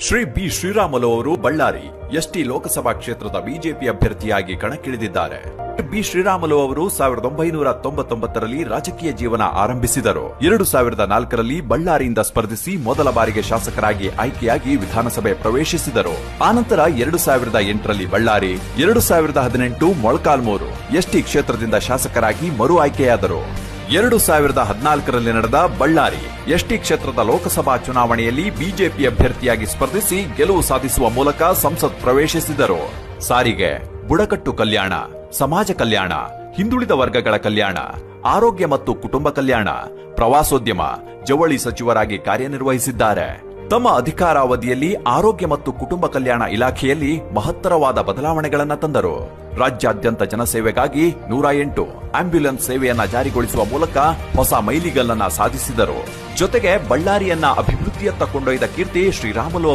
Shri B Sriramulu ಅವರು Ballari ST Lok Sabha ಕ್ಷೇತ್ರದ BJP ಅಭ್ಯರ್ಥಿಯಾಗಿ ಕಣಕ್ಕಿಳಿದಿದ್ದಾರೆ. ಬಿ ಶ್ರೀರಾಮುಲು ಅವರು 1999ರಲ್ಲಿ ರಾಜಕೀಯ ಜೀವನ ಆರಂಭಿಸಿದರು. 2004ರಲ್ಲಿ ಬಳ್ಳಾರಿಯಿಂದ ಸ್ಪರ್ಧಿಸಿ ಮೊದಲ ಬಾರಿಗೆ ಶಾಸಕರಾಗಿ ಆಯ್ಕೆಯಾಗಿ ವಿಧಾನಸಭೆ ಪ್ರವೇಶಿಸಿದರು. ಆನಂತರ 2008ರಲ್ಲಿ ಬಳ್ಳಾರಿ, 2018 ಮೊಳಕಾಲ್ಮೂರು ಎಸ್ಟಿ ಕ್ಷೇತ್ರದಿಂದ ಶಾಸಕರಾಗಿ ಮರು ಆಯ್ಕೆಯಾದರು. 2014ರಲ್ಲಿ ನಡೆದ ಬಳ್ಳಾರಿ ಎಸ್ಟಿ ಕ್ಷೇತ್ರದ ಲೋಕಸಭಾ ಚುನಾವಣೆಯಲ್ಲಿ ಬಿಜೆಪಿ ಅಭ್ಯರ್ಥಿಯಾಗಿ ಸ್ಪರ್ಧಿಸಿ ಗೆಲುವು ಸಾಧಿಸುವ ಮೂಲಕ ಸಂಸತ್ ಪ್ರವೇಶಿಸಿದರು. ಸಾರಿಗೆ, ಬುಡಕಟ್ಟು ಕಲ್ಯಾಣ, ಸಮಾಜ ಕಲ್ಯಾಣ, ಹಿಂದುಳಿದ ವರ್ಗಗಳ ಕಲ್ಯಾಣ, ಆರೋಗ್ಯ ಮತ್ತು ಕುಟುಂಬ ಕಲ್ಯಾಣ, ಪ್ರವಾಸೋದ್ಯಮ, ಜವಳಿ ಸಚಿವರಾಗಿ ಕಾರ್ಯನಿರ್ವಹಿಸಿದ್ದಾರೆ. ತಮ್ಮ ಅಧಿಕಾರಾವಧಿಯಲ್ಲಿ ಆರೋಗ್ಯ ಮತ್ತು ಕುಟುಂಬ ಕಲ್ಯಾಣ ಇಲಾಖೆಯಲ್ಲಿ ಮಹತ್ತರವಾದ ಬದಲಾವಣೆಗಳನ್ನು ತಂದರು. ರಾಜ್ಯಾದ್ಯಂತ ಜನಸೇವೆಗಾಗಿ 108 ಆಂಬ್ಯುಲೆನ್ಸ್ ಸೇವೆಯನ್ನ ಜಾರಿಗೊಳಿಸುವ ಮೂಲಕ ಹೊಸ ಮೈಲಿಗಲ್ಲನ್ನ ಸಾಧಿಸಿದರು. ಜೊತೆಗೆ ಬಳ್ಳಾರಿಯನ್ನ ಅಭಿವೃದ್ಧಿಯತ್ತ ಕೊಂಡೊಯ್ದ ಕೀರ್ತಿ ಶ್ರೀರಾಮುಲು